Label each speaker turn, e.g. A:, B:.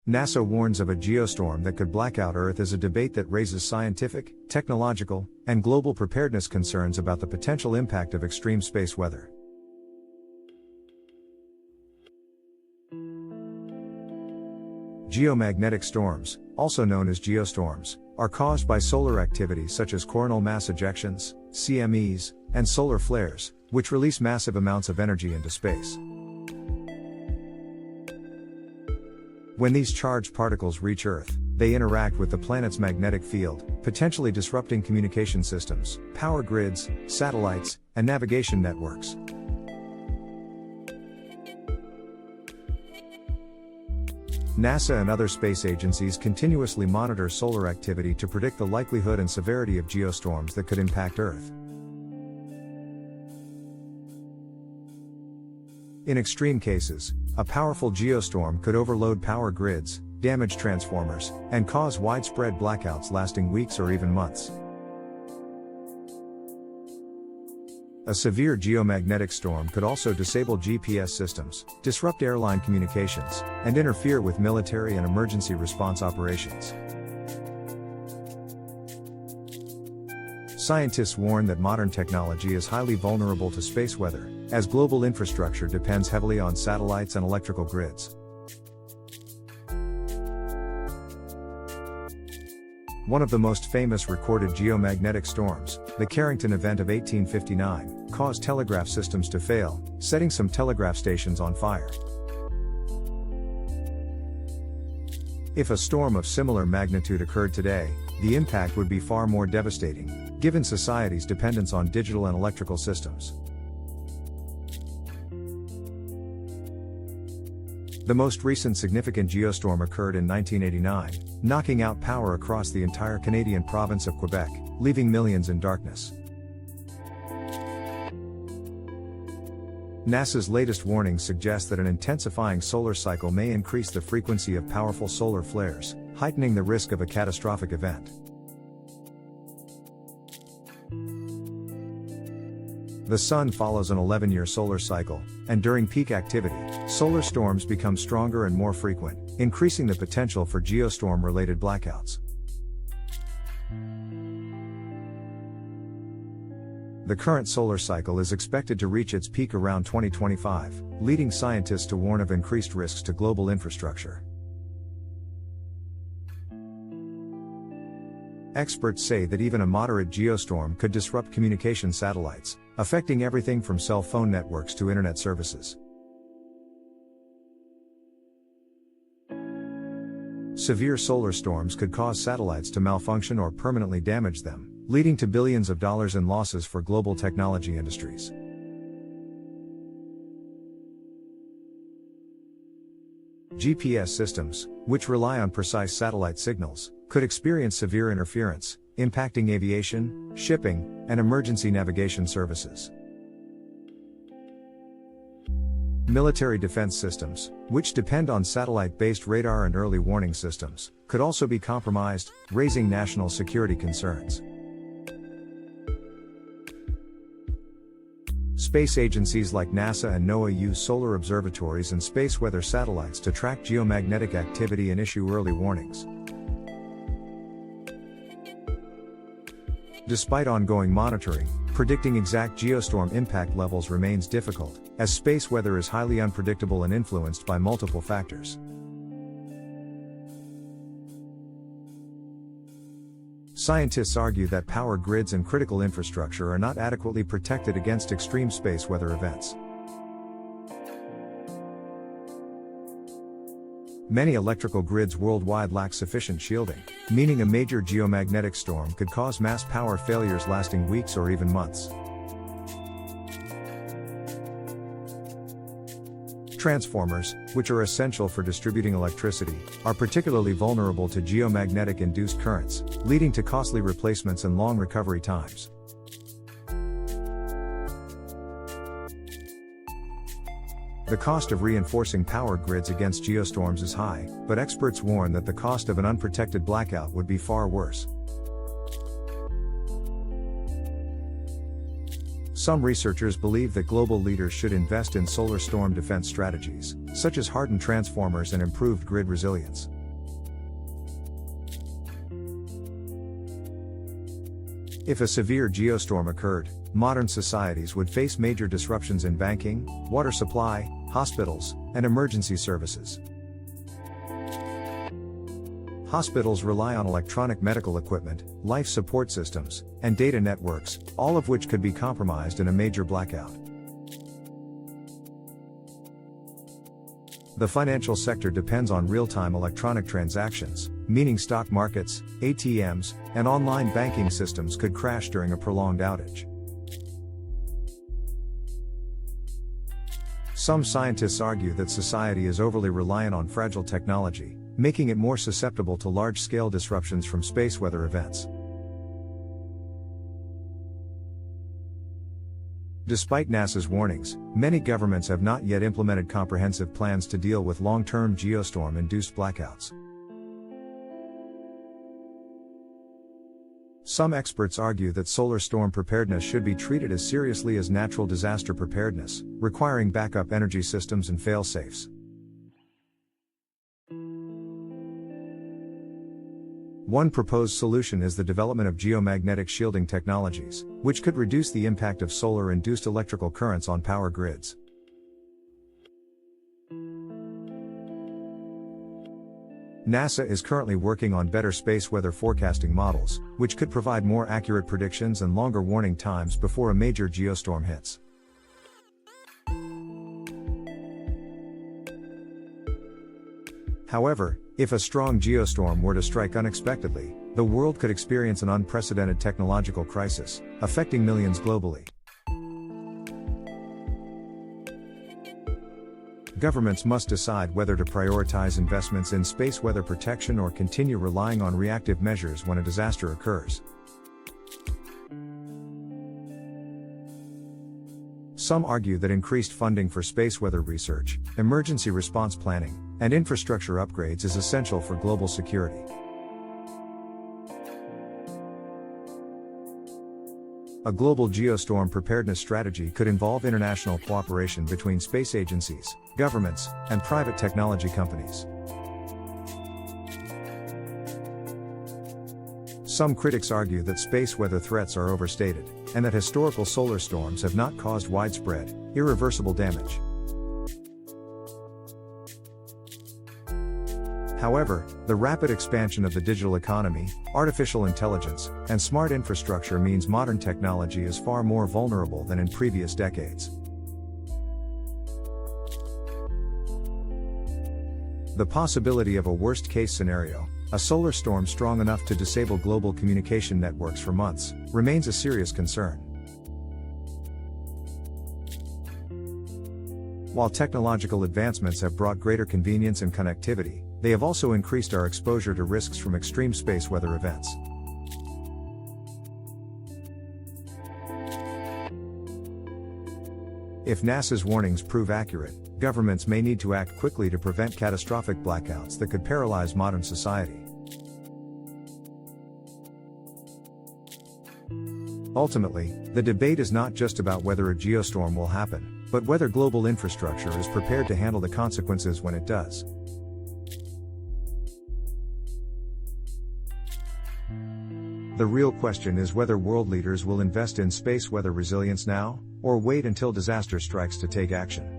A: NASA warns of a geostorm that could black out Earth as a debate that raises scientific, technological, and global preparedness concerns about the potential impact of extreme space weather. Geomagnetic storms, also known as geostorms, are caused by solar activity such as coronal mass ejections, CMEs, and solar flares, which release massive amounts of energy into space. When these charged particles reach Earth, they interact with the planet's magnetic field, potentially disrupting communication systems, power grids, satellites, and navigation networks. NASA and other space agencies continuously monitor solar activity to predict the likelihood and severity of geostorms that could impact Earth. In extreme cases, a powerful geostorm could overload power grids, damage transformers, and cause widespread blackouts lasting weeks or even months. A severe geomagnetic storm could also disable GPS systems, disrupt airline communications, and interfere with military and emergency response operations. Scientists warn that modern technology is highly vulnerable to space weather, as global infrastructure depends heavily on satellites and electrical grids. One of the most famous recorded geomagnetic storms, the Carrington event of 1859, caused telegraph systems to fail, setting some telegraph stations on fire. If a storm of similar magnitude occurred today, the impact would be far more devastating, given society's dependence on digital and electrical systems. The most recent significant geostorm occurred in 1989, knocking out power across the entire Canadian province of Quebec, leaving millions in darkness. NASA's latest warnings suggest that an intensifying solar cycle may increase the frequency of powerful solar flares, heightening the risk of a catastrophic event. The Sun follows an 11-year solar cycle, and during peak activity, solar storms become stronger and more frequent, increasing the potential for geostorm-related blackouts. The current solar cycle is expected to reach its peak around 2025, leading scientists to warn of increased risks to global infrastructure. Experts say that even a moderate geostorm could disrupt communication satellites, affecting everything from cell phone networks to internet services. Severe solar storms could cause satellites to malfunction or permanently damage them, leading to billions of dollars in losses for global technology industries. GPS systems, which rely on precise satellite signals, could experience severe interference, impacting aviation, shipping, and emergency navigation services. Military defense systems, which depend on satellite-based radar and early warning systems, could also be compromised, raising national security concerns. Space agencies like NASA and NOAA use solar observatories and space weather satellites to track geomagnetic activity and issue early warnings. Despite ongoing monitoring, predicting exact geostorm impact levels remains difficult, as space weather is highly unpredictable and influenced by multiple factors. Scientists argue that power grids and critical infrastructure are not adequately protected against extreme space weather events. Many electrical grids worldwide lack sufficient shielding, meaning a major geomagnetic storm could cause mass power failures lasting weeks or even months. Transformers, which are essential for distributing electricity, are particularly vulnerable to geomagnetic-induced currents, leading to costly replacements and long recovery times. The cost of reinforcing power grids against geostorms is high, but experts warn that the cost of an unprotected blackout would be far worse. Some researchers believe that global leaders should invest in solar storm defense strategies, such as hardened transformers and improved grid resilience. If a severe geostorm occurred, modern societies would face major disruptions in banking, water supply, hospitals, and emergency services. Hospitals rely on electronic medical equipment, life support systems, and data networks, all of which could be compromised in a major blackout. The financial sector depends on real-time electronic transactions, meaning stock markets, ATMs, and online banking systems could crash during a prolonged outage. Some scientists argue that society is overly reliant on fragile technology, making it more susceptible to large-scale disruptions from space weather events. Despite NASA's warnings, many governments have not yet implemented comprehensive plans to deal with long-term geostorm-induced blackouts. Some experts argue that solar storm preparedness should be treated as seriously as natural disaster preparedness, requiring backup energy systems and fail-safes. One proposed solution is the development of geomagnetic shielding technologies, which could reduce the impact of solar-induced electrical currents on power grids. NASA is currently working on better space weather forecasting models, which could provide more accurate predictions and longer warning times before a major geostorm hits. However, if a strong geostorm were to strike unexpectedly, the world could experience an unprecedented technological crisis, affecting millions globally. Governments must decide whether to prioritize investments in space weather protection or continue relying on reactive measures when a disaster occurs. Some argue that increased funding for space weather research, emergency response planning, and infrastructure upgrades is essential for global security. A global geostorm preparedness strategy could involve international cooperation between space agencies, governments, and private technology companies. Some critics argue that space weather threats are overstated, and that historical solar storms have not caused widespread, irreversible damage. However, the rapid expansion of the digital economy, artificial intelligence, and smart infrastructure means modern technology is far more vulnerable than in previous decades. The possibility of a worst-case scenario, a solar storm strong enough to disable global communication networks for months, remains a serious concern. While technological advancements have brought greater convenience and connectivity, they have also increased our exposure to risks from extreme space weather events. If NASA's warnings prove accurate, governments may need to act quickly to prevent catastrophic blackouts that could paralyze modern society. Ultimately, the debate is not just about whether a geostorm will happen, but whether global infrastructure is prepared to handle the consequences when it does. The real question is whether world leaders will invest in space weather resilience now, or wait until disaster strikes to take action.